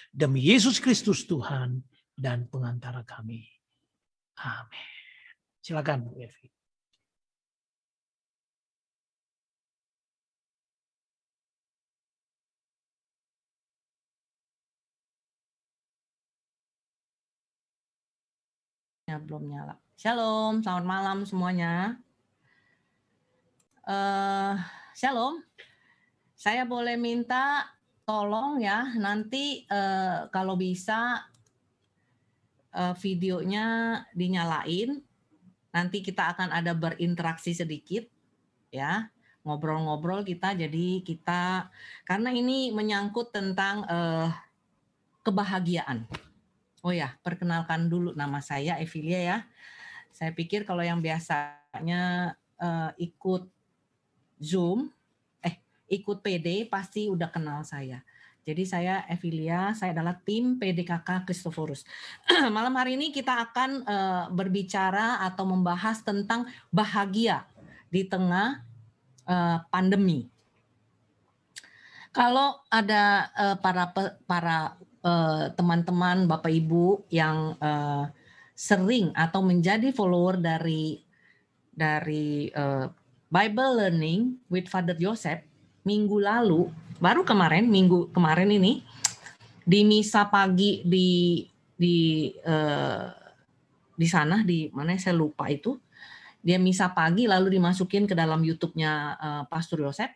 Demi Yesus Kristus Tuhan dan pengantara kami. Amin. Silakan Bu Evi. Belum nyala. Shalom, selamat malam semuanya. Shalom, saya boleh minta tolong ya nanti kalau bisa videonya dinyalain. Nanti kita akan ada berinteraksi sedikit ya, ngobrol-ngobrol kita. Jadi kita karena ini menyangkut tentang kebahagiaan. Oh ya, perkenalkan dulu nama saya Evilia ya. Saya pikir kalau yang biasanya ikut Zoom, ikut PD pasti udah kenal saya. Jadi saya Evilia, saya adalah tim PDKK Christophorus. Malam hari ini kita akan berbicara atau membahas tentang bahagia di tengah pandemi. Kalau ada para teman-teman Bapak Ibu yang sering atau menjadi follower dari Bible Learning with Father Joseph minggu lalu, baru minggu kemarin ini di misa pagi di sana di mana saya lupa itu, dia misa pagi lalu dimasukin ke dalam YouTube-nya Pastor Joseph.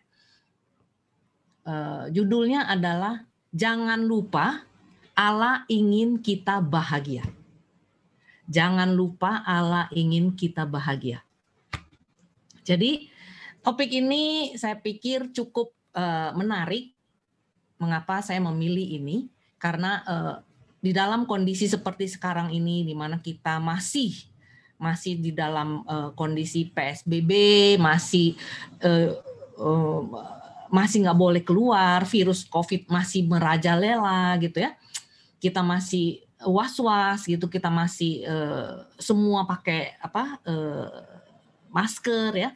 Judulnya adalah Jangan Lupa Allah Ingin Kita Bahagia. Jangan lupa Allah ingin kita bahagia. Jadi topik ini saya pikir cukup menarik. Mengapa saya memilih ini? Karena di dalam kondisi seperti sekarang ini, di mana kita masih di dalam kondisi PSBB, masih nggak boleh keluar, virus COVID masih merajalela gitu ya. Kita masih was-was gitu, kita masih semua pakai masker ya.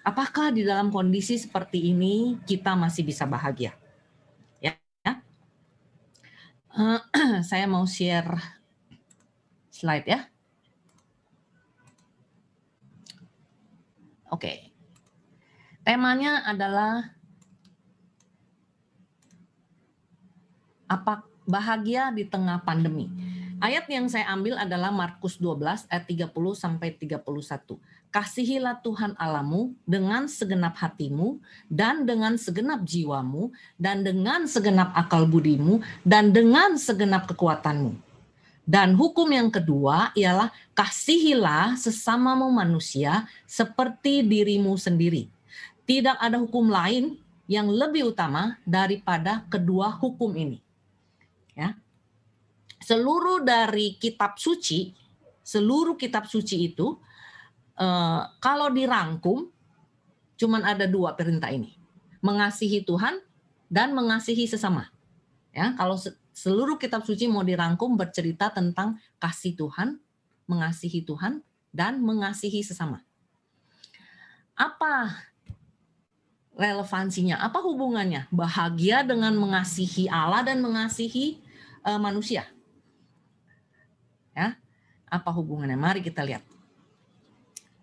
Apakah di dalam kondisi seperti ini kita masih bisa bahagia? Ya. Saya mau share slide ya. Oke. Temanya adalah apa bahagia di tengah pandemi. Ayat yang saya ambil adalah Markus 12 ayat 30 sampai 31. Kasihilah Tuhan Allahmu dengan segenap hatimu dan dengan segenap jiwamu dan dengan segenap akal budimu dan dengan segenap kekuatanmu. Dan hukum yang kedua ialah kasihilah sesamamu manusia seperti dirimu sendiri. Tidak ada hukum lain yang lebih utama daripada kedua hukum ini. Ya. Seluruh kitab suci itu kalau dirangkum cuman ada dua perintah ini. Mengasihi Tuhan dan mengasihi sesama. Ya, kalau seluruh kitab suci mau dirangkum bercerita tentang kasih Tuhan, mengasihi Tuhan dan mengasihi sesama. Apa relevansinya? Apa hubungannya bahagia dengan mengasihi Allah dan mengasihi manusia? Ya, apa hubungannya? Mari kita lihat.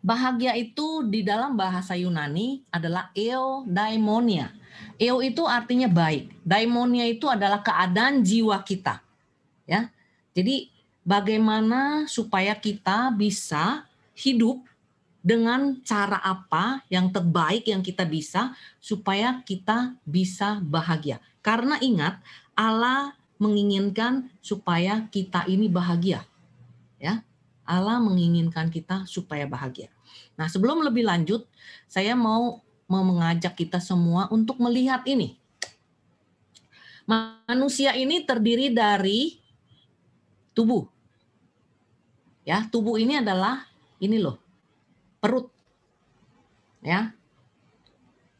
Bahagia itu di dalam bahasa Yunani adalah eudaimonia. Eu itu artinya baik. Daimonia itu adalah keadaan jiwa kita. Ya. Jadi bagaimana supaya kita bisa hidup dengan cara apa yang terbaik yang kita bisa supaya kita bisa bahagia. Karena ingat, Allah menginginkan supaya kita ini bahagia. Ya. Allah menginginkan kita supaya bahagia. Nah, sebelum lebih lanjut, saya mau mengajak kita semua untuk melihat ini. Manusia ini terdiri dari tubuh. Ya, tubuh ini adalah ini loh, perut. Ya.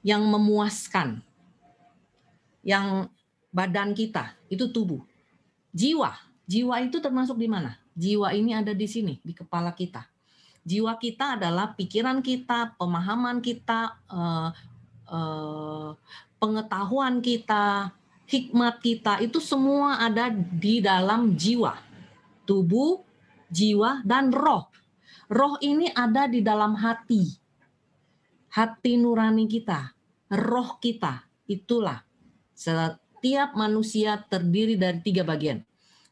Yang memuaskan. Yang badan kita itu tubuh. Jiwa itu termasuk di mana? Jiwa ini ada di sini, di kepala kita. Jiwa kita adalah pikiran kita, pemahaman kita, pengetahuan kita, hikmat kita itu semua ada di dalam jiwa, tubuh, jiwa, dan roh. Roh ini ada di dalam hati nurani kita, roh kita. Itulah setiap manusia terdiri dari 3 bagian,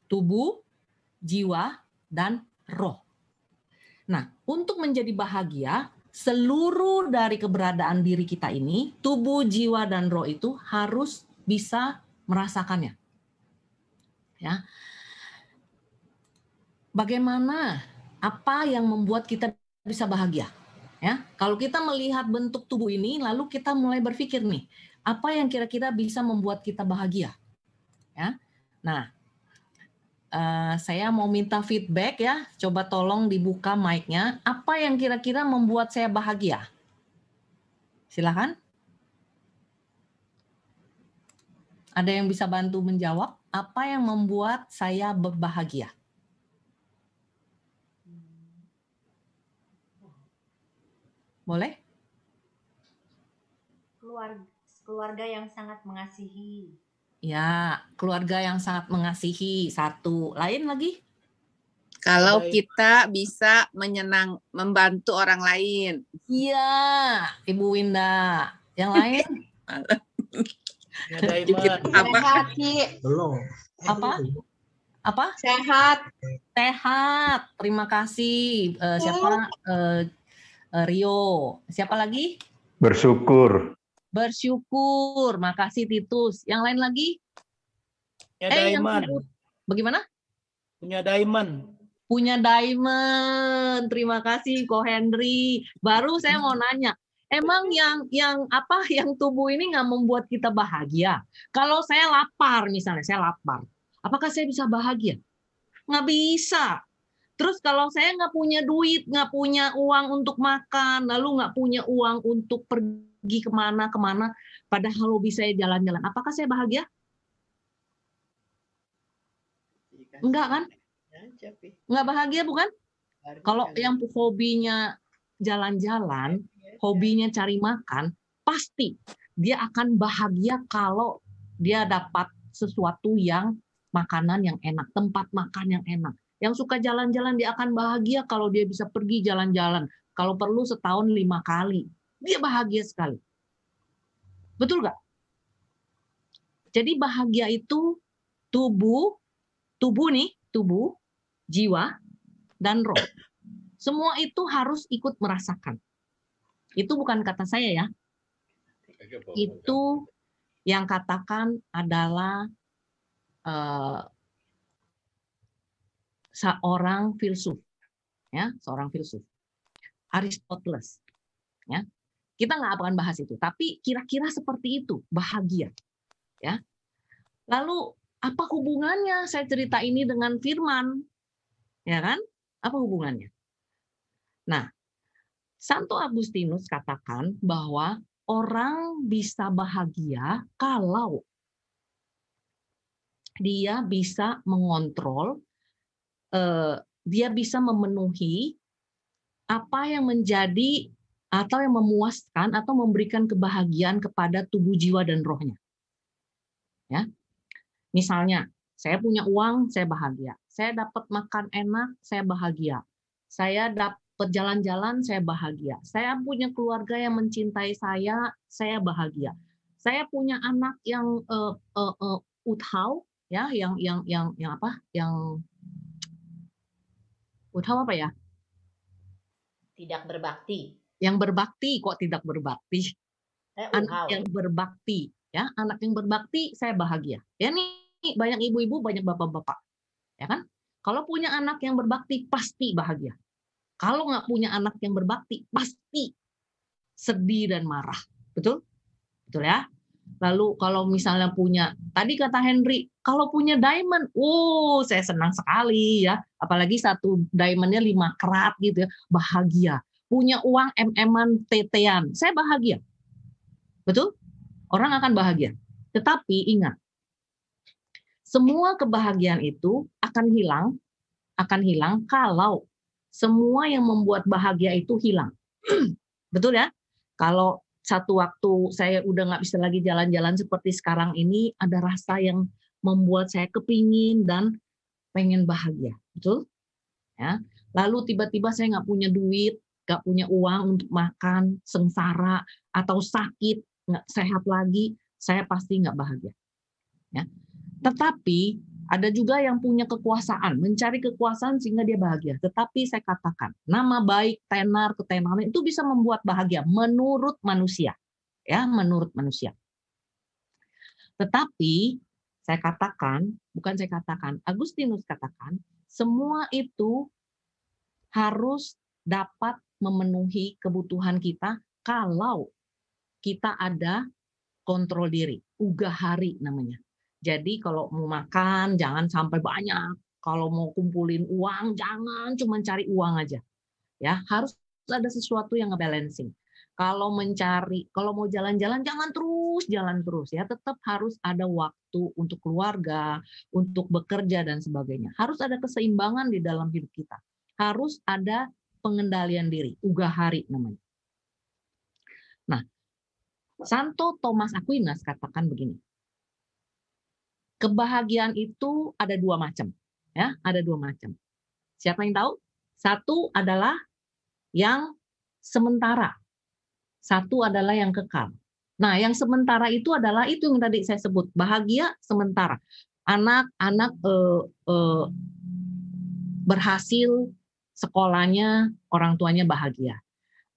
tubuh, jiwa, dan roh. Nah, untuk menjadi bahagia, seluruh dari keberadaan diri kita ini, tubuh, jiwa, dan roh itu harus bisa merasakannya. Ya. Bagaimana, apa yang membuat kita bisa bahagia? Ya, kalau kita melihat bentuk tubuh ini, lalu kita mulai berpikir nih, apa yang kira-kira bisa membuat kita bahagia? Ya, nah, saya mau minta feedback ya, coba tolong dibuka mic-nya. Apa yang kira-kira membuat saya bahagia? Silakan. Ada yang bisa bantu menjawab? Apa yang membuat saya berbahagia? Boleh? Keluarga yang sangat mengasihi. Ya, keluarga yang sangat mengasihi. 1. Lain lagi? Kalau kita bisa membantu orang lain. Iya, Ibu Winda. Yang lain? Sehat, Ki. Belum. Apa? Sehat. Sehat. Terima kasih. Siapa? Rio. Siapa lagi? Bersyukur. Bersyukur. Makasih Titus. Yang lain lagi? Diamond. Bagaimana? Punya diamond. Punya diamond. Terima kasih Ko Henry. Baru saya mau nanya. Emang yang tubuh ini nggak membuat kita bahagia? Kalau saya lapar misalnya, saya lapar. Apakah saya bisa bahagia? Nggak bisa. Terus kalau saya nggak punya duit, nggak punya uang untuk makan, lalu nggak punya uang untuk pergi kemana-kemana, padahal hobi saya jalan-jalan, apakah saya bahagia? Enggak kan? Enggak bahagia bukan? Kalau yang hobinya jalan-jalan, hobinya cari makan, pasti dia akan bahagia kalau dia dapat sesuatu yang makanan yang enak, tempat makan yang enak. Yang suka jalan-jalan dia akan bahagia kalau dia bisa pergi jalan-jalan. Kalau perlu setahun 5 kali. Dia bahagia sekali. Betul nggak? Jadi bahagia itu tubuh, jiwa, dan roh. Semua itu harus ikut merasakan. Itu bukan kata saya ya. Itu yang katakan adalah seorang filsuf, ya, seorang filsuf, Aristoteles. Ya, kita nggak akan bahas itu, tapi kira-kira seperti itu bahagia. Ya, lalu apa hubungannya saya cerita ini dengan firman? Ya kan? Apa hubungannya? Nah, Santo Agustinus katakan bahwa orang bisa bahagia kalau dia bisa mengontrol, dia bisa memenuhi apa yang menjadi atau yang memuaskan atau memberikan kebahagiaan kepada tubuh, jiwa, dan rohnya. Ya, misalnya saya punya uang, saya bahagia. Saya dapat makan enak, saya bahagia. Saya dapat jalan-jalan, saya bahagia. Saya punya keluarga yang mencintai saya bahagia. Saya punya anak yang uthau, ya, yang apa? Yang uthau apa ya? Tidak berbakti. Yang berbakti, kok tidak berbakti? Anak yang berbakti, ya, anak yang berbakti saya bahagia. Ya, nih banyak ibu-ibu, banyak bapak-bapak, ya kan? Kalau punya anak yang berbakti pasti bahagia. Kalau nggak punya anak yang berbakti pasti sedih dan marah, betul? Betul ya? Lalu kalau misalnya punya, tadi kata Henry, kalau punya diamond, saya senang sekali ya. Apalagi satu diamondnya 5 karat gitu ya, bahagia. Punya uang MM-an TT-an, saya bahagia. Betul? Orang akan bahagia. Tetapi ingat, semua kebahagiaan itu akan hilang kalau semua yang membuat bahagia itu hilang. Betul ya? Kalau satu waktu saya udah nggak bisa lagi jalan-jalan seperti sekarang ini, ada rasa yang membuat saya kepingin dan pengen bahagia, betul? Ya. Lalu tiba-tiba saya nggak punya duit, nggak punya uang untuk makan, sengsara atau sakit, nggak sehat lagi, saya pasti nggak bahagia. Ya. Tetapi ada juga yang punya kekuasaan, mencari kekuasaan sehingga dia bahagia. Tetapi saya katakan, nama baik, tenar, ketenaran itu bisa membuat bahagia menurut manusia, ya, menurut manusia. Tetapi saya katakan, Agustinus katakan, semua itu harus dapat memenuhi kebutuhan kita kalau kita ada kontrol diri, ugahari namanya. Jadi kalau mau makan jangan sampai banyak, kalau mau kumpulin uang jangan cuma cari uang aja. Ya, harus ada sesuatu yang ngebalancing. Kalau mau jalan-jalan jangan terus jalan terus ya, tetap harus ada waktu untuk keluarga, untuk bekerja dan sebagainya. Harus ada keseimbangan di dalam hidup kita. Harus ada pengendalian diri, ugahari namanya. Nah, Santo Thomas Aquinas katakan begini. Kebahagiaan itu ada dua macam, ya, ada dua macam. Siapa yang tahu? Satu adalah yang sementara, satu adalah yang kekal. Nah, yang sementara itu adalah itu yang tadi saya sebut, bahagia sementara. Anak-anak berhasil sekolahnya, orang tuanya bahagia.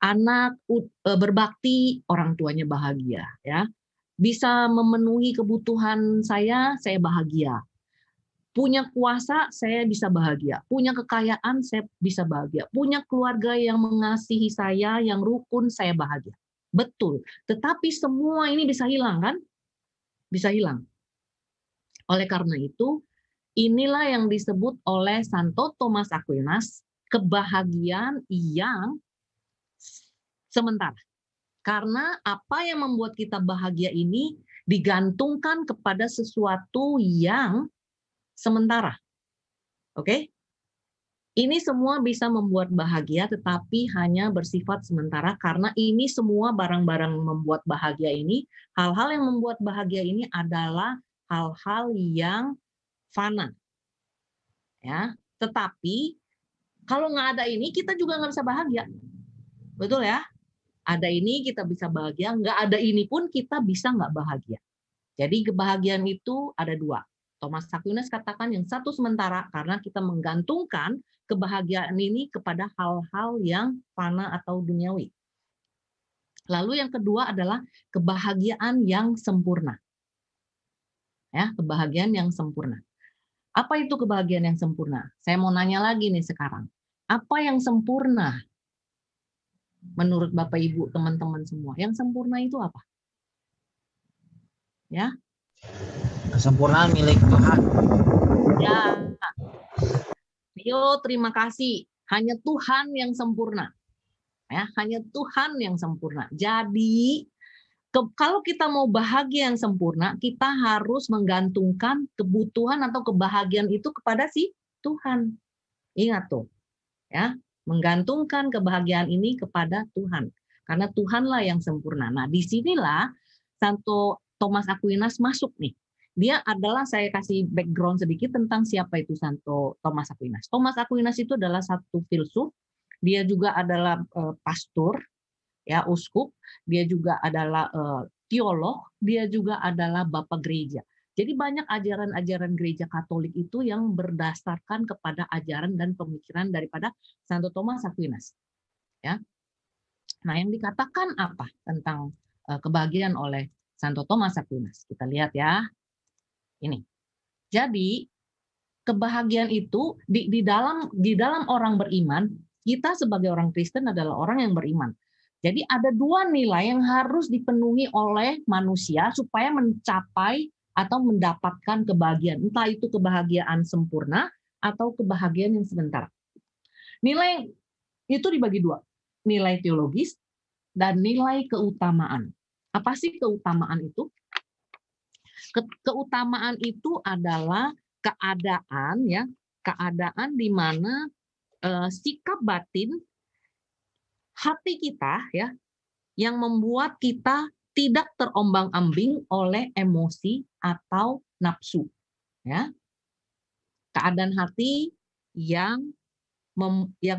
Anak berbakti, orang tuanya bahagia, ya. Bisa memenuhi kebutuhan saya bahagia. Punya kuasa, saya bisa bahagia. Punya kekayaan, saya bisa bahagia. Punya keluarga yang mengasihi saya, yang rukun, saya bahagia. Betul. Tetapi semua ini bisa hilang, kan? Bisa hilang. Oleh karena itu, inilah yang disebut oleh Santo Thomas Aquinas, kebahagiaan yang sementara. Karena apa yang membuat kita bahagia ini digantungkan kepada sesuatu yang sementara. Oke? Ini semua bisa membuat bahagia tetapi hanya bersifat sementara karena ini semua barang-barang membuat bahagia ini, hal-hal yang membuat bahagia ini adalah hal-hal yang fana. Ya, tetapi kalau nggak ada ini kita juga nggak bisa bahagia. Betul ya? Ada ini kita bisa bahagia, nggak ada ini pun kita bisa nggak bahagia. Jadi kebahagiaan itu ada dua. Thomas Aquinas katakan yang satu sementara karena kita menggantungkan kebahagiaan ini kepada hal-hal yang fana atau duniawi. Lalu yang kedua adalah kebahagiaan yang sempurna. Ya, kebahagiaan yang sempurna. Apa itu kebahagiaan yang sempurna? Saya mau nanya lagi nih sekarang. Apa yang sempurna? Menurut Bapak Ibu, teman-teman semua, yang sempurna itu apa? Ya. Kesempurnaan milik Tuhan. Ya. Yo, terima kasih. Hanya Tuhan yang sempurna. Ya, hanya Tuhan yang sempurna. Jadi, kalau kita mau bahagia yang sempurna, kita harus menggantungkan kebutuhan atau kebahagiaan itu kepada si Tuhan. Ingat tuh. Ya. Menggantungkan kebahagiaan ini kepada Tuhan. Karena Tuhanlah yang sempurna. Nah, disinilah Santo Thomas Aquinas masuk nih. Dia adalah, saya kasih background sedikit tentang siapa itu Santo Thomas Aquinas. Thomas Aquinas itu adalah satu filsuf. Dia juga adalah pastor, ya, uskup. Dia juga adalah teolog. Dia juga adalah bapak gereja. Jadi banyak ajaran-ajaran gereja Katolik itu yang berdasarkan kepada ajaran dan pemikiran daripada Santo Thomas Aquinas. Ya. Nah, yang dikatakan apa tentang kebahagiaan oleh Santo Thomas Aquinas? Kita lihat ya. Ini. Jadi kebahagiaan itu di dalam orang beriman, kita sebagai orang Kristen adalah orang yang beriman. Jadi ada dua nilai yang harus dipenuhi oleh manusia supaya mencapai atau mendapatkan kebahagiaan. Entah itu kebahagiaan sempurna atau kebahagiaan yang sementara. Nilai itu dibagi dua. Nilai teologis dan nilai keutamaan. Apa sih keutamaan itu? Keutamaan itu adalah keadaan, ya, keadaan di mana sikap batin hati kita, ya, yang membuat kita tidak terombang-ambing oleh emosi atau nafsu. Ya. Keadaan hati yang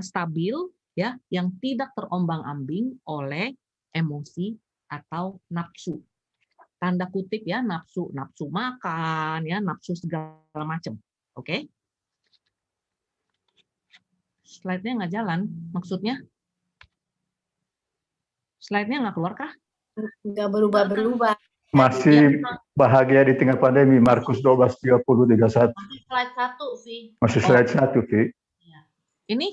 stabil, ya, yang tidak terombang-ambing oleh emosi atau nafsu. Tanda kutip ya, nafsu makan, ya, nafsu segala macam. Oke? Slide-nya nggak jalan, maksudnya? Slide-nya nggak keluar kah? Nggak berubah-berubah. Masih bahagia di tengah pandemi, Markus 12, 30, 31. Masih slide 1, Vi. Masih slide 1, Vi. Ini?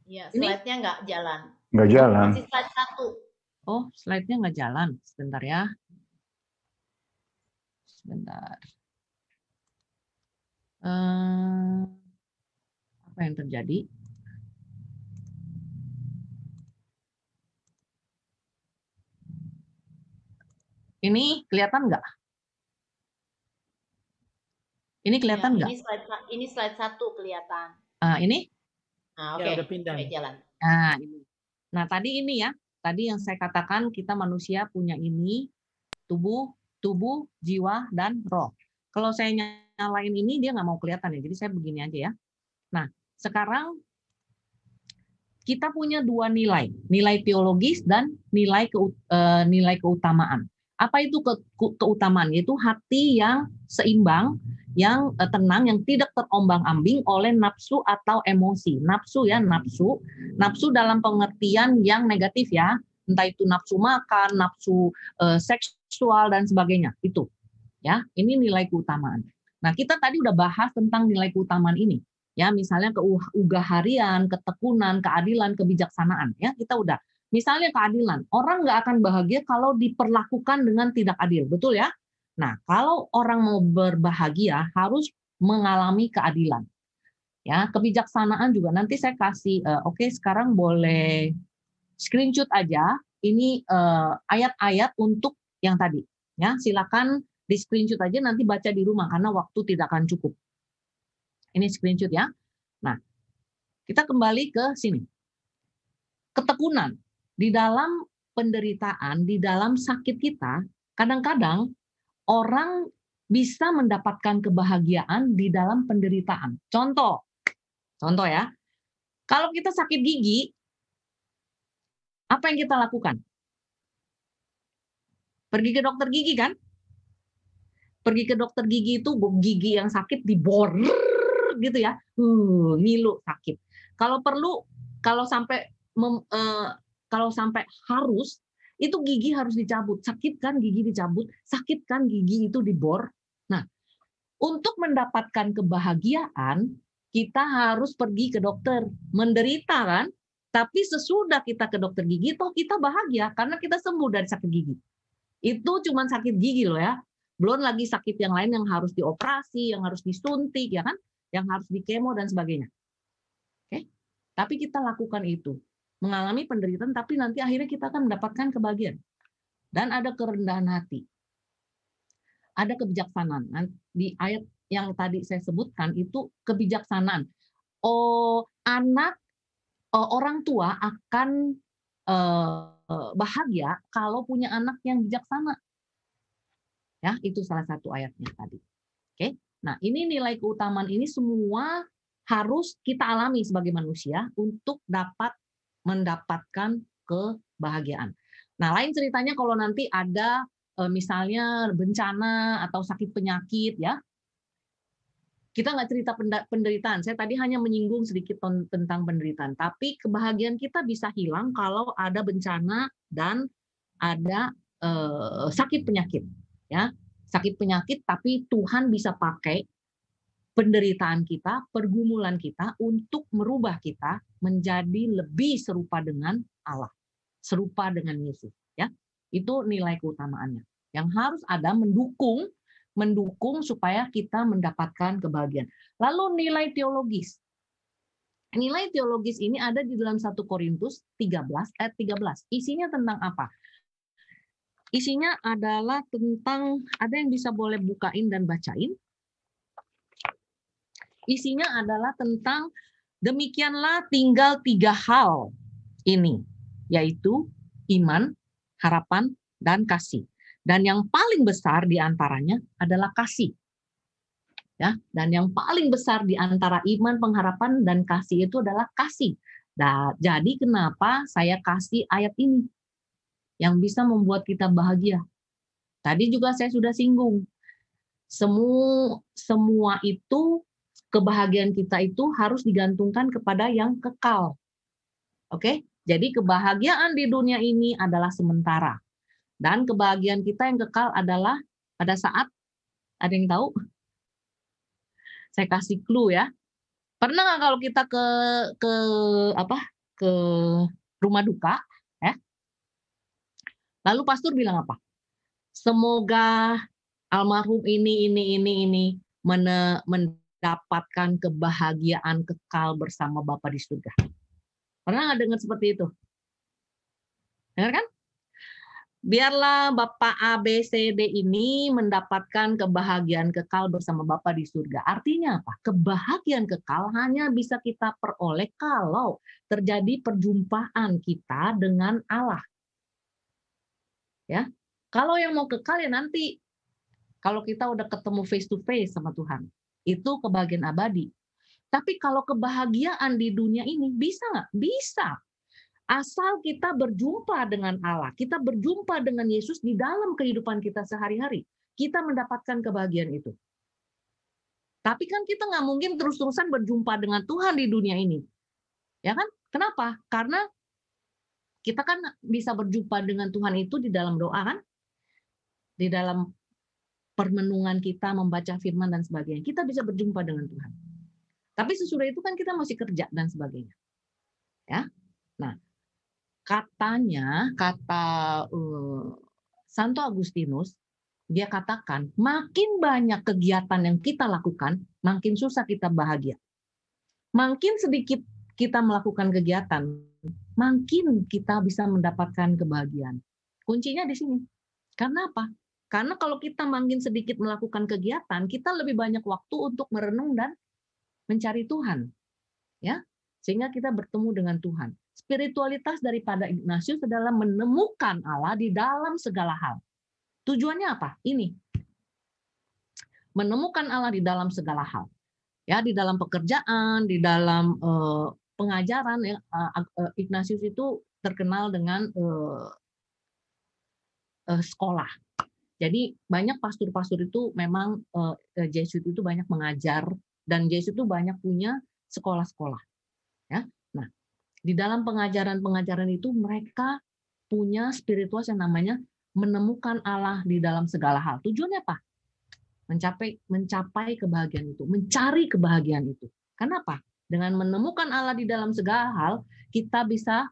Iya, Ini? slide-nya nggak jalan. Nggak jalan. Masih slide 1. Oh, slide-nya nggak jalan. Sebentar ya. Sebentar. Apa yang terjadi? Ini kelihatan nggak? Ini kelihatan nggak? Ini slide 1 kelihatan. Ini? Nah, Ya, oke. udah pindah. Oke, jalan. Nah, ini. Nah, tadi ini ya. Tadi yang saya katakan kita manusia punya ini, tubuh, jiwa, dan roh. Kalau saya nyalain ini, dia nggak mau kelihatan ya. Jadi saya begini aja ya. Nah, sekarang kita punya dua nilai. Nilai teologis dan nilai keutamaan. Apa itu keutamaan? Yaitu hati yang seimbang, yang tenang, yang tidak terombang-ambing oleh nafsu atau emosi. Nafsu ya, nafsu dalam pengertian yang negatif ya, entah itu nafsu makan, nafsu seksual dan sebagainya. Itu ya, ini nilai keutamaan. Nah, kita tadi udah bahas tentang nilai keutamaan ini. Ya, misalnya keugaharian, ketekunan, keadilan, kebijaksanaan. Ya, kita udah. Misalnya keadilan, orang nggak akan bahagia kalau diperlakukan dengan tidak adil, betul ya? Nah, kalau orang mau berbahagia harus mengalami keadilan. Ya, kebijaksanaan juga nanti saya kasih. Oke, sekarang boleh screenshot aja. Ini ayat-ayat untuk yang tadi. Ya, silakan di screenshot aja nanti baca di rumah karena waktu tidak akan cukup. Ini screenshot ya. Nah, kita kembali ke sini. Ketekunan. Di dalam penderitaan, di dalam sakit kita, kadang-kadang orang bisa mendapatkan kebahagiaan di dalam penderitaan. Contoh ya, kalau kita sakit gigi, apa yang kita lakukan? Pergi ke dokter gigi kan? Pergi ke dokter gigi itu gigi yang sakit dibor gitu ya, ngilu sakit. Kalau perlu, kalau sampai harus, itu gigi harus dicabut. Sakit kan gigi dicabut, sakit kan gigi itu dibor. Nah, untuk mendapatkan kebahagiaan, kita harus pergi ke dokter. Menderita kan? Tapi sesudah kita ke dokter gigi, toh kita bahagia karena kita sembuh dari sakit gigi. Itu cuma sakit gigi loh ya. Belum lagi sakit yang lain yang harus dioperasi, yang harus disuntik, ya kan? Yang harus dikemo dan sebagainya. Oke? Tapi kita lakukan itu. Mengalami penderitaan, tapi nanti akhirnya kita akan mendapatkan kebahagiaan. Dan ada kerendahan hati. Ada kebijaksanaan. Di ayat yang tadi saya sebutkan itu kebijaksanaan. Orang tua akan bahagia kalau punya anak yang bijaksana. Ya, itu salah satu ayatnya tadi. Oke. Nah, ini nilai keutamaan ini semua harus kita alami sebagai manusia untuk dapat mendapatkan kebahagiaan. Nah, lain ceritanya kalau nanti ada misalnya bencana atau sakit penyakit ya. Kita nggak cerita penderitaan. Saya tadi hanya menyinggung sedikit tentang penderitaan. Tapi kebahagiaan kita bisa hilang kalau ada bencana dan ada sakit penyakit. Ya, sakit penyakit, tapi Tuhan bisa pakai penderitaan kita, pergumulan kita untuk merubah kita menjadi lebih serupa dengan Allah, serupa dengan Yesus. Ya, itu nilai keutamaannya. Yang harus ada mendukung supaya kita mendapatkan kebahagiaan. Lalu nilai teologis. Nilai teologis ini ada di dalam 1 Korintus 13 ayat 13. Isinya tentang apa? Isinya adalah tentang, ada yang bisa boleh bukain dan bacain. Isinya adalah tentang demikianlah tinggal 3 hal ini. yaitu iman, harapan, dan kasih. Dan yang paling besar di antaranya adalah kasih. Ya, dan yang paling besar di antara iman, pengharapan, dan kasih itu adalah kasih. Nah, jadi kenapa saya kasih ayat ini yang bisa membuat kita bahagia? Tadi juga saya sudah singgung. Semua itu, kebahagiaan kita itu harus digantungkan kepada yang kekal. Oke? Jadi kebahagiaan di dunia ini adalah sementara. Dan kebahagiaan kita yang kekal adalah pada saat, ada yang tahu? Saya kasih clue ya. Pernah nggak kalau kita ke rumah duka, ya? Lalu pastor bilang apa? Semoga almarhum ini mendapatkan kebahagiaan kekal bersama Bapa di surga. Pernah nggak dengar seperti itu? Dengar kan? Biarlah Bapak A, B, C, D ini mendapatkan kebahagiaan kekal bersama Bapa di surga. Artinya apa? Kebahagiaan kekal hanya bisa kita peroleh kalau terjadi perjumpaan kita dengan Allah. Ya, kalau yang mau kekal ya nanti, kalau kita udah ketemu face to face sama Tuhan, itu kebahagiaan abadi. Tapi kalau kebahagiaan di dunia ini bisa nggak? Bisa. Asal kita berjumpa dengan Allah, kita berjumpa dengan Yesus di dalam kehidupan kita sehari-hari, kita mendapatkan kebahagiaan itu. Tapi kan kita nggak mungkin terus-terusan berjumpa dengan Tuhan di dunia ini. Ya kan? Kenapa? Karena kita kan bisa berjumpa dengan Tuhan itu di dalam doa kan? Di dalam permenungan kita, membaca firman dan sebagainya. Kita bisa berjumpa dengan Tuhan. Tapi sesudah itu kan kita masih kerja dan sebagainya. Ya. Nah, kata Santo Agustinus, dia katakan makin banyak kegiatan yang kita lakukan, makin susah kita bahagia. Makin sedikit kita melakukan kegiatan, makin kita bisa mendapatkan kebahagiaan. Kuncinya di sini. Karena apa? Karena kalau kita makin sedikit melakukan kegiatan, kita lebih banyak waktu untuk merenung dan mencari Tuhan. Ya, sehingga kita bertemu dengan Tuhan. Spiritualitas daripada Ignatius adalah menemukan Allah di dalam segala hal. Tujuannya apa? Ini. Menemukan Allah di dalam segala hal. Ya, di dalam pekerjaan, di dalam pengajaran, ya, Ignatius itu terkenal dengan sekolah. Jadi banyak pastor-pastor itu memang Jesuit itu banyak mengajar, dan Jesuit itu banyak punya sekolah-sekolah. Ya. Nah, di dalam pengajaran-pengajaran itu mereka punya spiritual yang namanya menemukan Allah di dalam segala hal. Tujuannya apa? Mencapai kebahagiaan itu, mencari kebahagiaan itu. Kenapa? Dengan menemukan Allah di dalam segala hal, kita bisa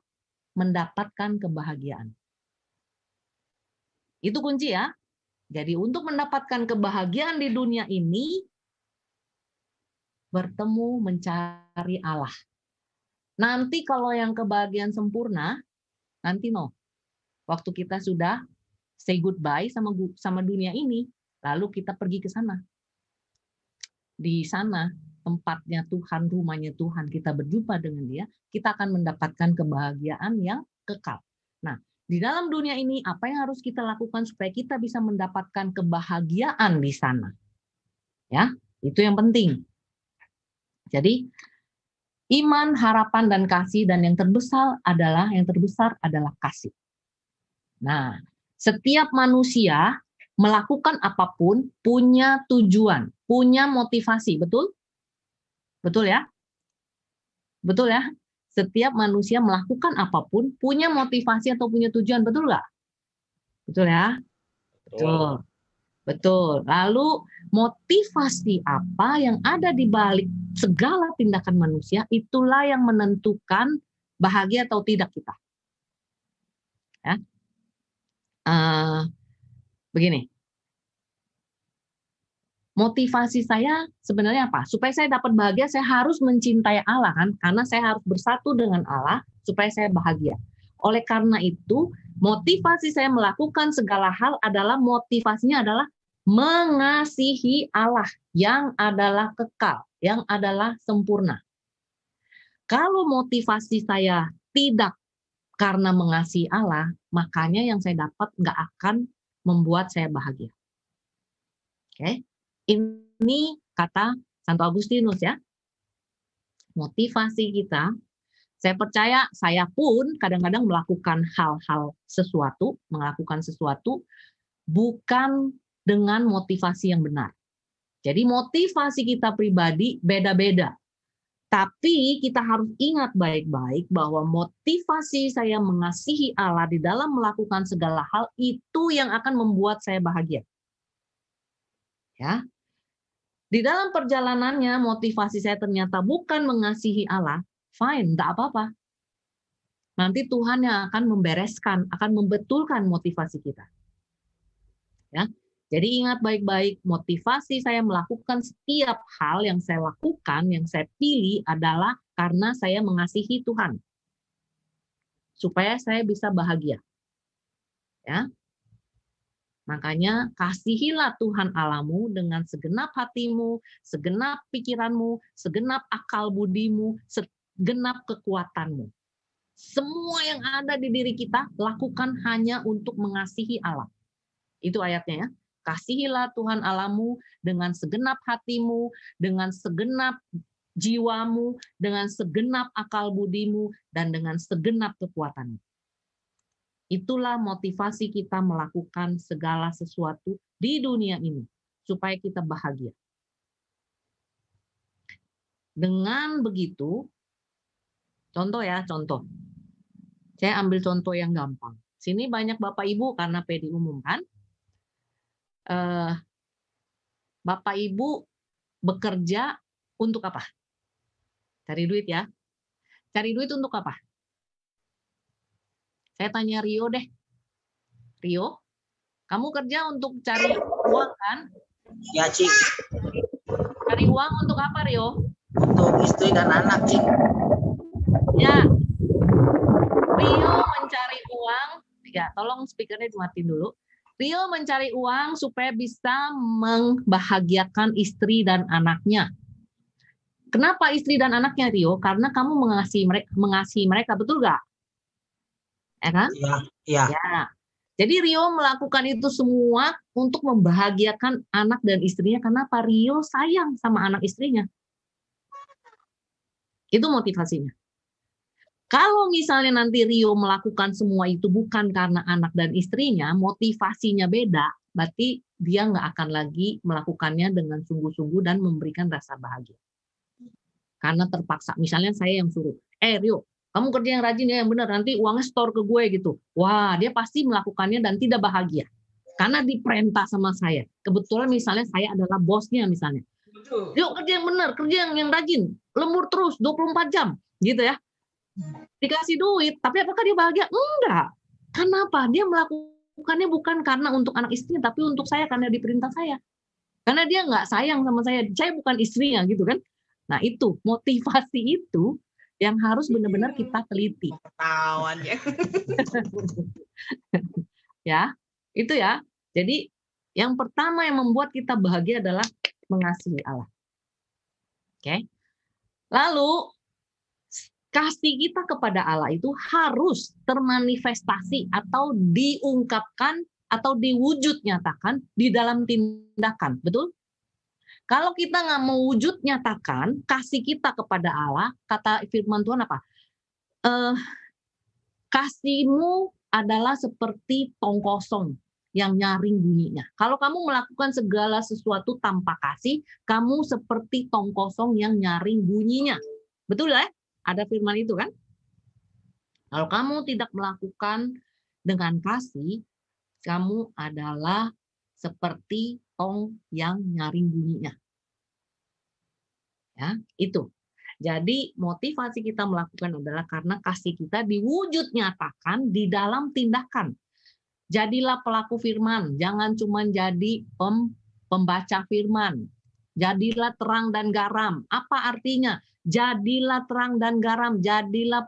mendapatkan kebahagiaan. Itu kunci ya. Jadi untuk mendapatkan kebahagiaan di dunia ini, bertemu mencari Allah. Nanti kalau yang kebahagiaan sempurna, nanti waktu kita sudah say goodbye sama dunia ini, lalu kita pergi ke sana. Di sana tempatnya Tuhan, rumahnya Tuhan, kita berjumpa dengan Dia, kita akan mendapatkan kebahagiaan yang kekal. Nah, di dalam dunia ini apa yang harus kita lakukan supaya kita bisa mendapatkan kebahagiaan di sana? Ya, itu yang penting. Jadi iman, harapan, dan kasih, dan yang terbesar adalah kasih. Nah, setiap manusia melakukan apapun punya tujuan, punya motivasi, betul? Betul ya? Betul ya? Setiap manusia melakukan apapun punya motivasi atau punya tujuan, betul nggak? Betul ya? Betul. Betul. Lalu motivasi apa yang ada di balik segala tindakan manusia, itulah yang menentukan bahagia atau tidak kita. Ya. Begini. Motivasi saya sebenarnya apa? Supaya saya dapat bahagia, saya harus mencintai Allah kan? Karena saya harus bersatu dengan Allah supaya saya bahagia. Oleh karena itu, motivasi saya melakukan segala hal adalah motivasinya adalah mengasihi Allah yang adalah kekal, yang adalah sempurna. Kalau motivasi saya tidak karena mengasihi Allah, makanya yang saya dapat nggak akan membuat saya bahagia. Oke, ini kata Santo Agustinus ya. Motivasi kita, saya percaya saya pun kadang-kadang melakukan melakukan sesuatu bukan dengan motivasi yang benar. Jadi motivasi kita pribadi beda-beda. Tapi kita harus ingat baik-baik bahwa motivasi saya mengasihi Allah di dalam melakukan segala hal itu yang akan membuat saya bahagia. Ya. Di dalam perjalanannya motivasi saya ternyata bukan mengasihi Allah, fine, enggak apa-apa. Nanti Tuhan yang akan membereskan, akan membetulkan motivasi kita. Ya. Jadi ingat baik-baik, motivasi saya melakukan setiap hal yang saya lakukan, yang saya pilih adalah karena saya mengasihi Tuhan. Supaya saya bisa bahagia. Ya. Makanya kasihilah Tuhan Allahmu dengan segenap hatimu, segenap pikiranmu, segenap akal budimu, segenap kekuatanmu. Semua yang ada di diri kita lakukan hanya untuk mengasihi Allah. Itu ayatnya ya. Kasihilah Tuhan Allahmu dengan segenap hatimu, dengan segenap jiwamu, dengan segenap akal budimu, dan dengan segenap kekuatanmu. Itulah motivasi kita melakukan segala sesuatu di dunia ini, supaya kita bahagia. Dengan begitu, contoh. Saya ambil contoh yang gampang. Sini banyak Bapak Ibu karena PD umum kan. Bapak Ibu bekerja untuk apa? Cari duit ya. Cari duit untuk apa? Saya tanya Rio deh. Rio, kamu kerja untuk cari uang kan? Ya, Cik. Cari uang untuk apa, Rio? Untuk istri dan anak, Cik. Ya. Rio mencari uang. Ya, tolong speakernya dimatiin dulu. Rio mencari uang supaya bisa membahagiakan istri dan anaknya. Kenapa istri dan anaknya, Rio? Karena kamu mengasihi mereka, betul nggak? Ya kan? Iya. Ya. Jadi Rio melakukan itu semua untuk membahagiakan anak dan istrinya. Kenapa? Rio sayang sama anak istrinya. Itu motivasinya. Kalau misalnya nanti Rio melakukan semua itu bukan karena anak dan istrinya, motivasinya beda, berarti dia nggak akan lagi melakukannya dengan sungguh-sungguh dan memberikan rasa bahagia. Karena terpaksa. Misalnya saya yang suruh, Rio, kamu kerja yang rajin ya, yang benar, nanti uangnya store ke gue gitu. Wah, dia pasti melakukannya dan tidak bahagia. Karena diperintah sama saya. Kebetulan misalnya saya adalah bosnya misalnya. Yuk kerja yang benar, kerja yang rajin, lembur terus 24 jam, gitu ya. Dikasih duit, tapi apakah dia bahagia? Enggak. Kenapa? Dia melakukannya bukan karena untuk anak istrinya, tapi untuk saya karena diperintah saya. Karena dia nggak sayang sama saya bukan istrinya gitu kan. Nah itu, motivasi itu yang harus benar-benar kita teliti. Ketahuan ya. Ya, itu ya. Jadi yang pertama yang membuat kita bahagia adalah mengasihi Allah. Oke. Lalu kasih kita kepada Allah itu harus termanifestasi atau diungkapkan atau diwujud nyatakan di dalam tindakan. Betul? Kalau kita nggak mau wujud nyatakan kasih kita kepada Allah, kata firman Tuhan apa? Kasihmu adalah seperti tong kosong yang nyaring bunyinya. Kalau kamu melakukan segala sesuatu tanpa kasih, kamu seperti tong kosong yang nyaring bunyinya. Betul ya? Ada firman itu kan? Kalau kamu tidak melakukan dengan kasih, kamu adalah seperti tong yang nyaring bunyinya. Ya, itu. Jadi motivasi kita melakukan adalah karena kasih kita diwujud nyatakan di dalam tindakan. Jadilah pelaku firman, jangan cuma jadi pembaca firman. Jadilah terang dan garam. Apa artinya? Jadilah terang dan garam, jadilah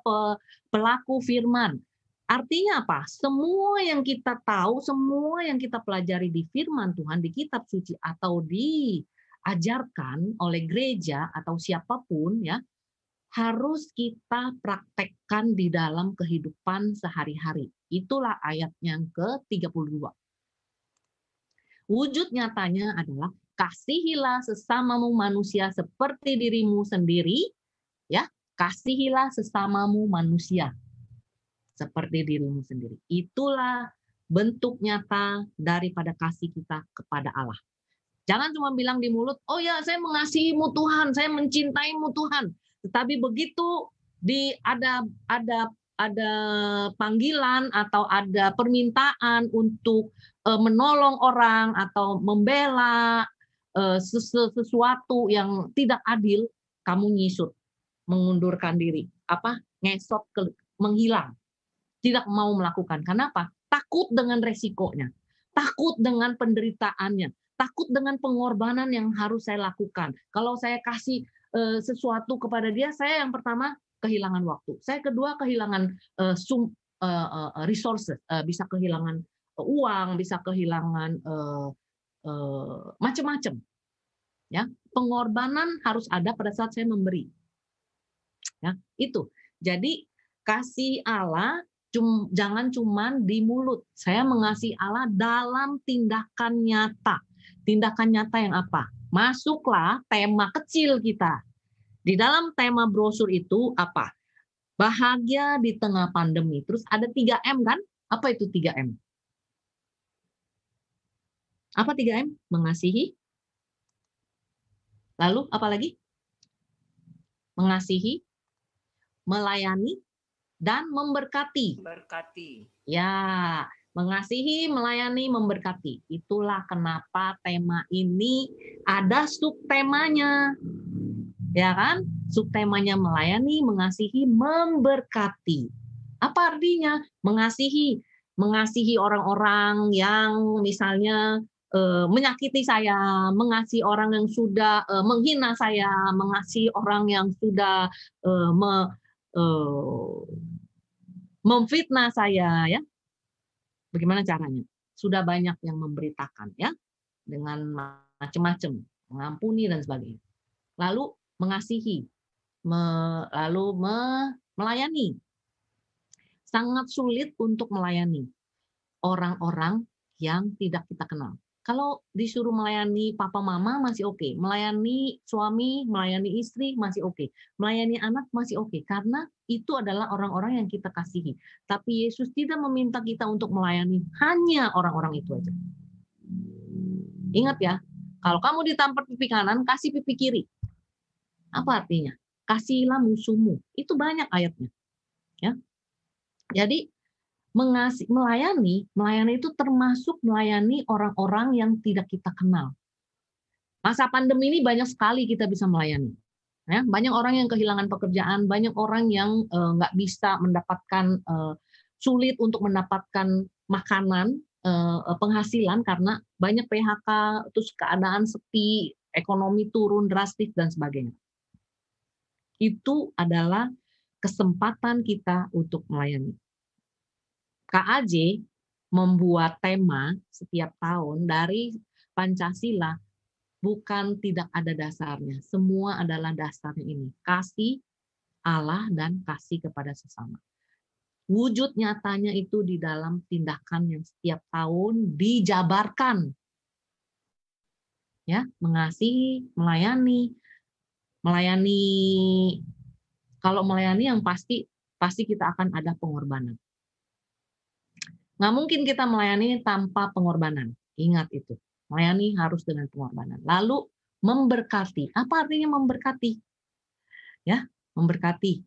pelaku firman. Artinya apa? Semua yang kita tahu, semua yang kita pelajari di firman Tuhan, di kitab suci atau diajarkan oleh gereja atau siapapun ya, harus kita praktekkan di dalam kehidupan sehari-hari. Itulah ayat yang ke-32. Wujud nyatanya adalah kasihilah sesamamu manusia seperti dirimu sendiri, ya. Kasihilah sesamamu manusia seperti dirimu sendiri. Itulah bentuk nyata daripada kasih kita kepada Allah. Jangan cuma bilang di mulut, oh ya saya mengasihimu Tuhan, saya mencintaimu Tuhan. Tetapi begitu ada panggilan atau ada permintaan untuk menolong orang atau membela sesuatu yang tidak adil, kamu nyisut, mengundurkan diri, ngesot, menghilang, tidak mau melakukan. Kenapa? Takut dengan resikonya, takut dengan penderitaannya, takut dengan pengorbanan yang harus saya lakukan. Kalau saya kasih sesuatu kepada dia, saya yang pertama kehilangan waktu, saya kedua kehilangan resources, bisa kehilangan uang, bisa kehilangan macam-macam. Ya, pengorbanan harus ada pada saat saya memberi. Ya, itu. Jadi kasih Allah jangan cuma di mulut. Saya mengasihi Allah dalam tindakan nyata. Tindakan nyata yang apa? Masuklah tema kecil kita. Di dalam tema brosur itu apa? Bahagia di tengah pandemi. Terus ada 3M kan? Apa itu 3M? Apa 3M? Mengasihi. Lalu apa lagi? Mengasihi, melayani, dan memberkati. Berkati. Ya, mengasihi, melayani, memberkati. Itulah kenapa tema ini ada subtemanya. Ya kan? Subtemanya melayani, mengasihi, memberkati. Apa artinya? Mengasihi orang-orang yang misalnya menyakiti saya, mengasihi orang yang sudah menghina saya, mengasihi orang yang sudah memfitnah saya, ya. Bagaimana caranya? Sudah banyak yang memberitakan, ya, dengan macam-macam, mengampuni dan sebagainya. Lalu mengasihi, lalu melayani. Sangat sulit untuk melayani orang-orang yang tidak kita kenal. Kalau disuruh melayani papa mama masih oke, melayani suami, melayani istri masih oke, melayani anak masih oke, karena itu adalah orang-orang yang kita kasihi. Tapi Yesus tidak meminta kita untuk melayani hanya orang-orang itu aja. Ingat ya, kalau kamu ditampar pipi kanan, kasih pipi kiri. Apa artinya? Kasihilah musuhmu. Itu banyak ayatnya. Ya. Jadi melayani itu termasuk melayani orang-orang yang tidak kita kenal. Masa pandemi ini banyak sekali kita bisa melayani. Ya, banyak orang yang kehilangan pekerjaan, banyak orang yang nggak bisa mendapatkan, sulit untuk mendapatkan makanan, penghasilan karena banyak PHK, terus keadaan sepi, ekonomi turun drastis dan sebagainya. Itu adalah kesempatan kita untuk melayani. KAJ membuat tema setiap tahun dari Pancasila bukan tidak ada dasarnya. Semua adalah dasarnya ini. Kasih Allah dan kasih kepada sesama. Wujud nyatanya itu di dalam tindakan yang setiap tahun dijabarkan. Ya, mengasihi, melayani. Kalau melayani yang pasti kita akan ada pengorbanan. Nggak mungkin kita melayani tanpa pengorbanan. Ingat itu. Melayani harus dengan pengorbanan. Lalu memberkati. Apa artinya memberkati? Ya, memberkati.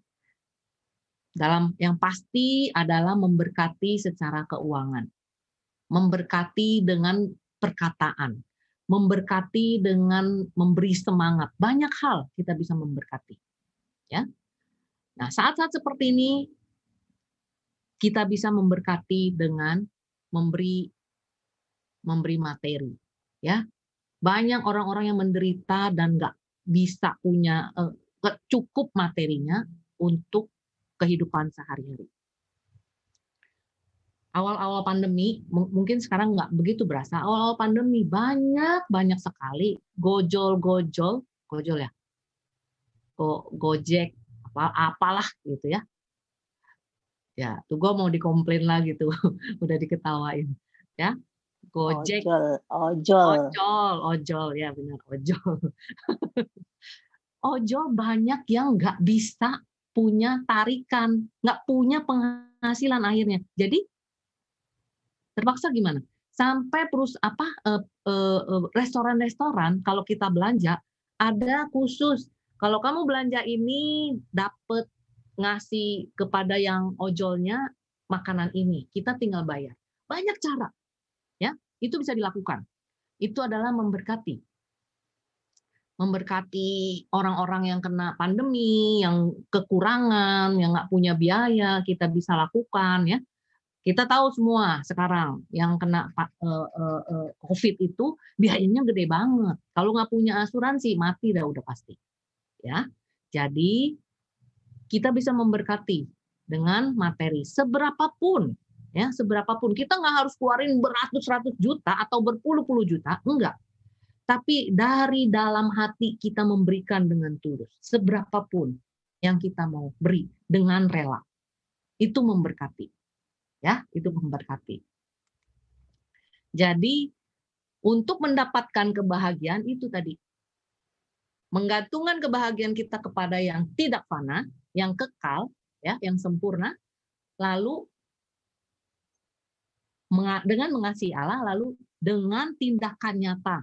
Dalam yang pasti adalah memberkati secara keuangan. Memberkati dengan perkataan. Memberkati dengan memberi semangat. Banyak hal kita bisa memberkati. Ya. Nah, saat-saat seperti ini kita bisa memberkati dengan memberi materi, ya. Banyak orang-orang yang menderita dan nggak bisa punya cukup materinya untuk kehidupan sehari-hari. Awal-awal pandemi, mungkin sekarang nggak begitu berasa. Awal-awal pandemi banyak sekali gojol ya, Gojek, apalah gitu ya. Ya, tuh gue mau dikomplain lagi tuh, udah diketawain, ya. Gojek, ojol, ya benar, ojol. Ojol banyak yang nggak bisa punya tarikan, nggak punya penghasilan akhirnya. Jadi terpaksa gimana? Sampai restoran-restoran kalau kita belanja ada khusus. Kalau kamu belanja ini dapat ngasih kepada yang ojolnya makanan ini, kita tinggal bayar. Banyak cara, ya, itu bisa dilakukan. Itu adalah memberkati orang-orang yang kena pandemi, yang kekurangan, yang nggak punya biaya, kita bisa lakukan, ya. Kita tahu semua sekarang yang kena COVID itu biayanya gede banget. Kalau nggak punya asuransi mati dah udah pasti, ya. Jadi kita bisa memberkati dengan materi seberapapun, ya, seberapapun. Kita nggak harus keluarin beratus-ratus juta atau berpuluh-puluh juta, enggak. Tapi dari dalam hati kita memberikan dengan tulus, seberapapun yang kita mau beri dengan rela, itu memberkati, ya, itu memberkati. Jadi untuk mendapatkan kebahagiaan itu tadi, menggantungkan kebahagiaan kita kepada yang tidak fana, yang kekal, ya, yang sempurna, lalu dengan mengasihi Allah, lalu dengan tindakan nyata,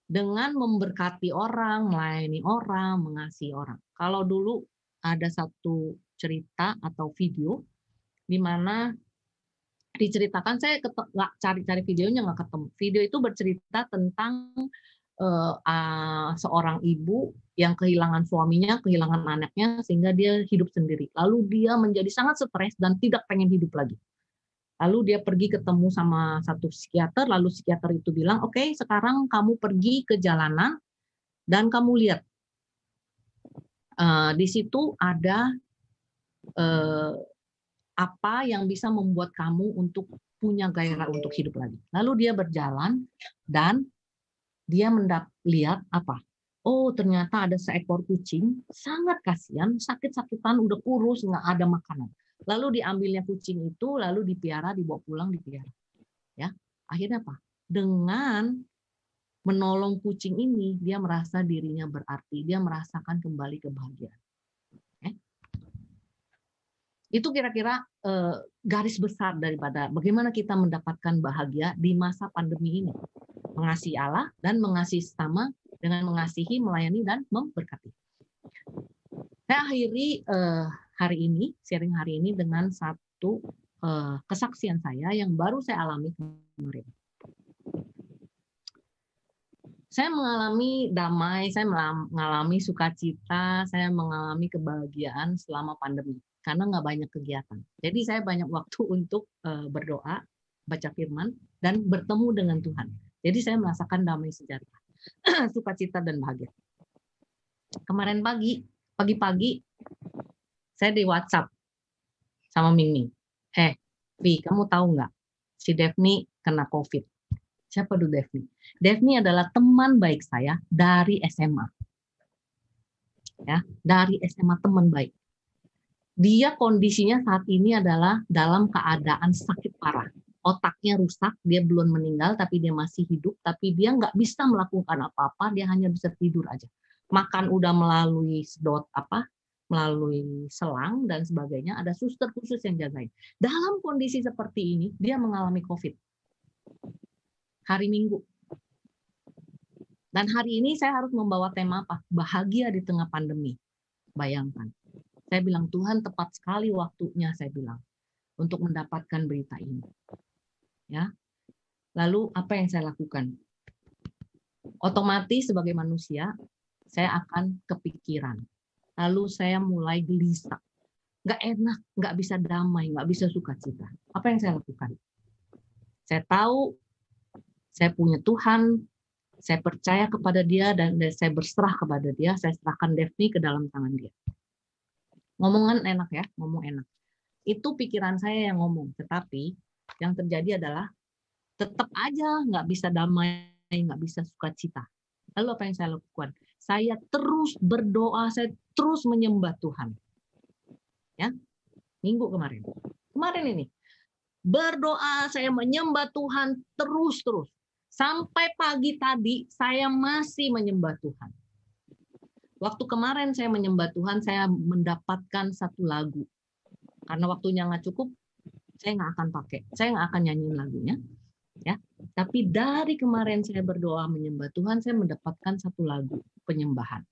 dengan memberkati orang, melayani orang, mengasihi orang. Kalau dulu ada satu cerita atau video di mana diceritakan, saya nggak cari-cari videonya nggak ketemu. Video itu bercerita tentang seorang ibu yang kehilangan suaminya, kehilangan anaknya, sehingga dia hidup sendiri. Lalu dia menjadi sangat stres dan tidak pengen hidup lagi. Lalu dia pergi ketemu sama satu psikiater, lalu psikiater itu bilang, oke, sekarang kamu pergi ke jalanan dan kamu lihat. Di situ ada apa yang bisa membuat kamu untuk punya gairah untuk hidup lagi. Lalu dia berjalan dan dia lihat apa? Oh, ternyata ada seekor kucing, sangat kasihan, sakit-sakitan, udah kurus, nggak ada makanan. Lalu diambilnya kucing itu, lalu dipiara, dibawa pulang, dipiara. Ya, akhirnya apa? Dengan menolong kucing ini, dia merasa dirinya berarti, dia merasakan kembali kebahagiaan. Itu kira-kira garis besar daripada bagaimana kita mendapatkan bahagia di masa pandemi ini. Mengasihi Allah dan mengasihi sesama dengan mengasihi, melayani, dan memberkati. Saya akhiri sharing hari ini dengan satu kesaksian saya yang baru saya alami kemarin. Saya mengalami damai, saya mengalami sukacita, saya mengalami kebahagiaan selama pandemi. Karena nggak banyak kegiatan. Jadi saya banyak waktu untuk berdoa, baca firman, dan bertemu dengan Tuhan. Jadi saya merasakan damai sejahtera, sukacita dan bahagia. Kemarin pagi-pagi, saya di WhatsApp sama Mimi. Vi, kamu tahu nggak? Si Devni kena COVID. Siapa dulu Devni? Devni adalah teman baik saya dari SMA. Ya, dari SMA teman baik. Dia kondisinya saat ini adalah dalam keadaan sakit parah. Otaknya rusak, dia belum meninggal, tapi dia masih hidup, tapi dia nggak bisa melakukan apa-apa, dia hanya bisa tidur aja. Makan udah melalui melalui selang dan sebagainya, ada suster khusus yang jagain. Dalam kondisi seperti ini, dia mengalami COVID. Hari Minggu. Dan hari ini saya harus membawa tema apa? Bahagia di tengah pandemi. Bayangkan. Saya bilang, Tuhan tepat sekali waktunya, saya bilang, untuk mendapatkan berita ini. Ya. Lalu apa yang saya lakukan? Otomatis sebagai manusia, saya akan kepikiran. Lalu saya mulai gelisah. Nggak enak, nggak bisa damai, nggak bisa sukacita. Apa yang saya lakukan? Saya tahu, saya punya Tuhan, saya percaya kepada Dia, dan saya berserah kepada Dia, saya serahkan Devni ke dalam tangan Dia. Ngomongan enak ya, ngomong enak. Itu pikiran saya yang ngomong, tetapi yang terjadi adalah tetap aja nggak bisa damai, nggak bisa sukacita. Lalu apa yang saya lakukan? saya terus berdoa, saya terus menyembah Tuhan. Ya, minggu kemarin ini berdoa, saya menyembah Tuhan terus. Sampai pagi tadi saya masih menyembah Tuhan. Waktu kemarin saya menyembah Tuhan, saya mendapatkan satu lagu. Karena waktunya nggak cukup, saya nggak akan pakai, saya nggak akan nyanyiin lagunya. Ya, tapi dari kemarin saya berdoa menyembah Tuhan, saya mendapatkan satu lagu penyembahan.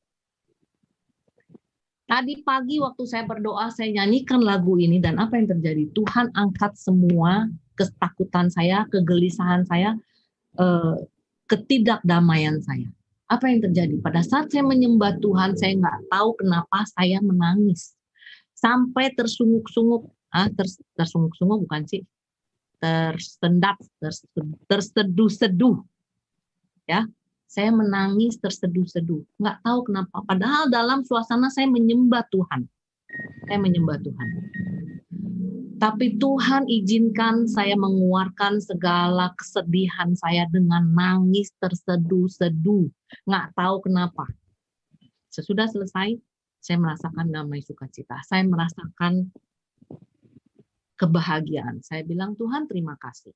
Tadi pagi waktu saya berdoa, saya nyanyikan lagu ini, dan apa yang terjadi? Tuhan angkat semua ketakutan saya, kegelisahan saya, ketidakdamaian saya. Apa yang terjadi? Pada saat saya menyembah Tuhan, saya nggak tahu kenapa saya menangis. Sampai tersunguk-sunguk, tersunguk-sunguk bukan sih? Tersendat, terseduh-seduh. Ya, saya menangis terseduh-seduh. Nggak tahu kenapa. Padahal dalam suasana saya menyembah Tuhan. Saya menyembah Tuhan. Tapi Tuhan izinkan saya mengeluarkan segala kesedihan saya dengan nangis terseduh-seduh. Nggak tahu kenapa. Sesudah selesai, saya merasakan damai sukacita. Saya merasakan kebahagiaan. Saya bilang, Tuhan terima kasih.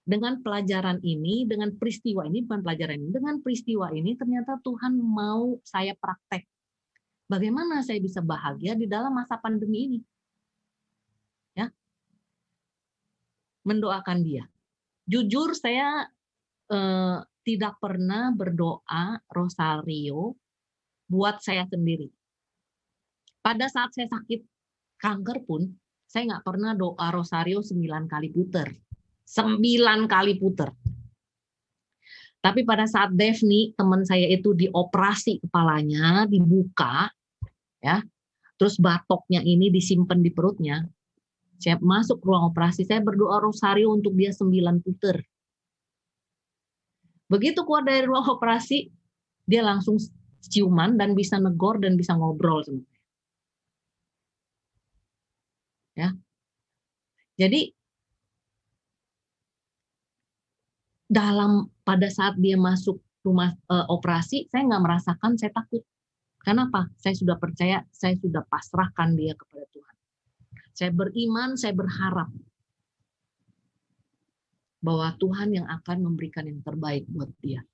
Dengan pelajaran ini, dengan peristiwa ini, bukan pelajaran ini, dengan peristiwa ini ternyata Tuhan mau saya praktek. Bagaimana saya bisa bahagia di dalam masa pandemi ini? Ya, mendoakan dia. Jujur saya tidak pernah berdoa rosario buat saya sendiri. Pada saat saya sakit kanker pun, saya nggak pernah doa rosario 9 kali puter. 9 kali puter. Tapi pada saat Daphne, teman saya itu dioperasi kepalanya, dibuka, ya, terus batoknya ini disimpan di perutnya, saya masuk ruang operasi, saya berdoa rosario untuk dia 9 puter. Begitu keluar dari ruang operasi, dia langsung ciuman dan bisa negor dan bisa ngobrol sama saya. Ya. Jadi pada saat dia masuk rumah operasi, saya nggak merasakan saya takut. Kenapa? Saya sudah percaya, saya sudah pasrahkan dia kepada Tuhan. Saya beriman, saya berharap bahwa Tuhan yang akan memberikan yang terbaik buat dia.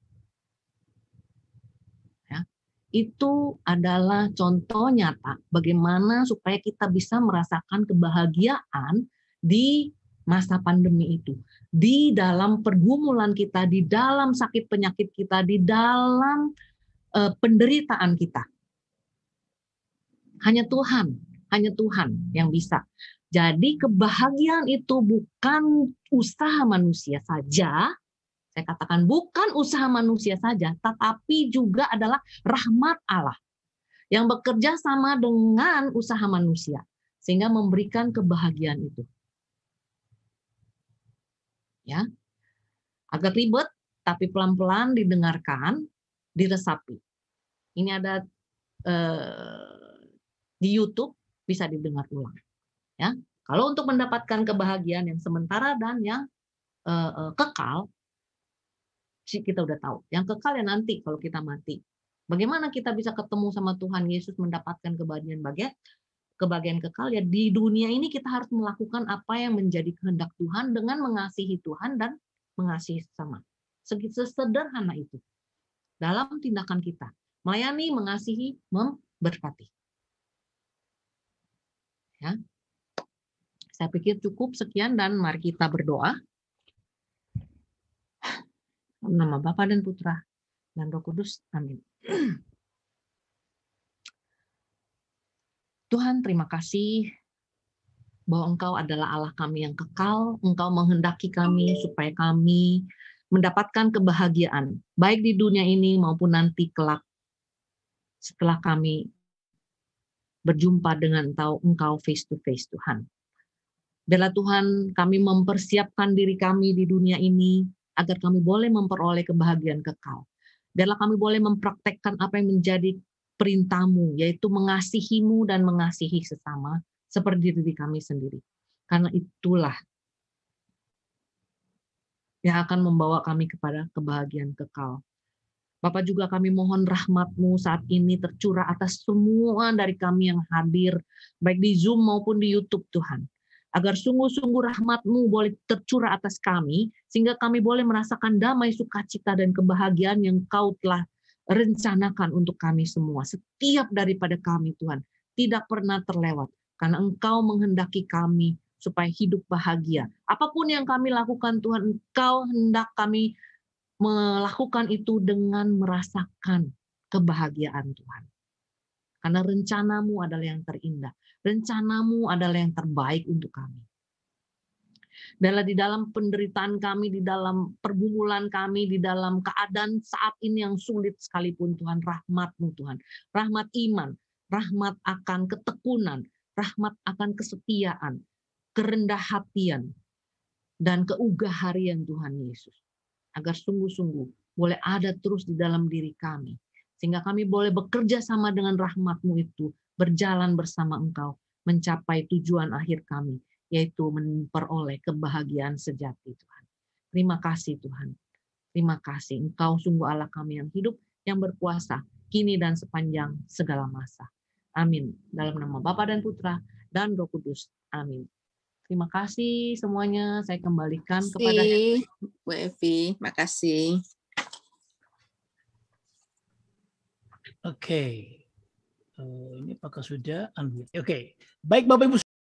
Ya. Itu adalah contoh nyata bagaimana supaya kita bisa merasakan kebahagiaan di masa pandemi itu. Di dalam pergumulan kita, di dalam sakit penyakit kita, di dalam penderitaan kita. Hanya Tuhan yang bisa. Jadi kebahagiaan itu bukan usaha manusia saja. Saya katakan bukan usaha manusia saja, tetapi juga adalah rahmat Allah yang bekerja sama dengan usaha manusia sehingga memberikan kebahagiaan itu. Ya, agak ribet, tapi pelan-pelan didengarkan, diresapi. Ini ada di YouTube, bisa didengar ulang. Ya, kalau untuk mendapatkan kebahagiaan yang sementara dan yang kekal, kita udah tahu. Yang kekal ya nanti kalau kita mati. Bagaimana kita bisa ketemu sama Tuhan Yesus mendapatkan kebahagiaan kekal? Ya di dunia ini kita harus melakukan apa yang menjadi kehendak Tuhan dengan mengasihi Tuhan dan mengasihi sesama. Sesederhana itu. Dalam tindakan kita. Melayani, mengasihi, memberkati. Ya. Saya pikir cukup sekian dan mari kita berdoa. Dalam nama Bapa dan Putra dan Roh Kudus. Amin. Tuhan, terima kasih bahwa Engkau adalah Allah kami yang kekal. Engkau menghendaki kami supaya kami mendapatkan kebahagiaan, baik di dunia ini maupun nanti kelak setelah kami berjumpa dengan Engkau face to face, Tuhan. Biarlah Tuhan kami mempersiapkan diri kami di dunia ini agar kami boleh memperoleh kebahagiaan kekal. Biarlah kami boleh mempraktekkan apa yang menjadi perintah-Mu, yaitu mengasihi-Mu dan mengasihi sesama seperti diri kami sendiri. Karena itulah yang akan membawa kami kepada kebahagiaan kekal. Bapak juga kami mohon rahmat-Mu saat ini tercurah atas semua dari kami yang hadir, baik di Zoom maupun di YouTube Tuhan. Agar sungguh-sungguh rahmat-Mu boleh tercurah atas kami, sehingga kami boleh merasakan damai, sukacita, dan kebahagiaan yang Kau telah rencanakan untuk kami semua. Setiap daripada kami Tuhan, tidak pernah terlewat. Karena Engkau menghendaki kami supaya hidup bahagia. Apapun yang kami lakukan Tuhan, Engkau hendak kami melakukan itu dengan merasakan kebahagiaan Tuhan. Karena rencana-Mu adalah yang terindah. Rencana-Mu adalah yang terbaik untuk kami. Di dalam penderitaan kami, di dalam pergumulan kami, di dalam keadaan saat ini yang sulit sekalipun Tuhan, rahmat-Mu Tuhan. Rahmat iman, rahmat akan ketekunan, rahmat akan kesetiaan, kerendah hatian, dan keugaharian Tuhan Yesus. Agar sungguh-sungguh boleh ada terus di dalam diri kami. Sehingga kami boleh bekerja sama dengan rahmat-Mu itu, berjalan bersama Engkau, mencapai tujuan akhir kami, yaitu memperoleh kebahagiaan sejati Tuhan. Terima kasih Tuhan. Terima kasih. Engkau sungguh Allah kami yang hidup, yang berkuasa, kini dan sepanjang segala masa. Amin. Dalam nama Bapa dan Putra dan Roh Kudus. Amin. Terima kasih semuanya. Saya kembalikan kepada Bu Evi. Makasih. Oke. Ini apakah sudah unmute? Oke. Baik Bapak Ibu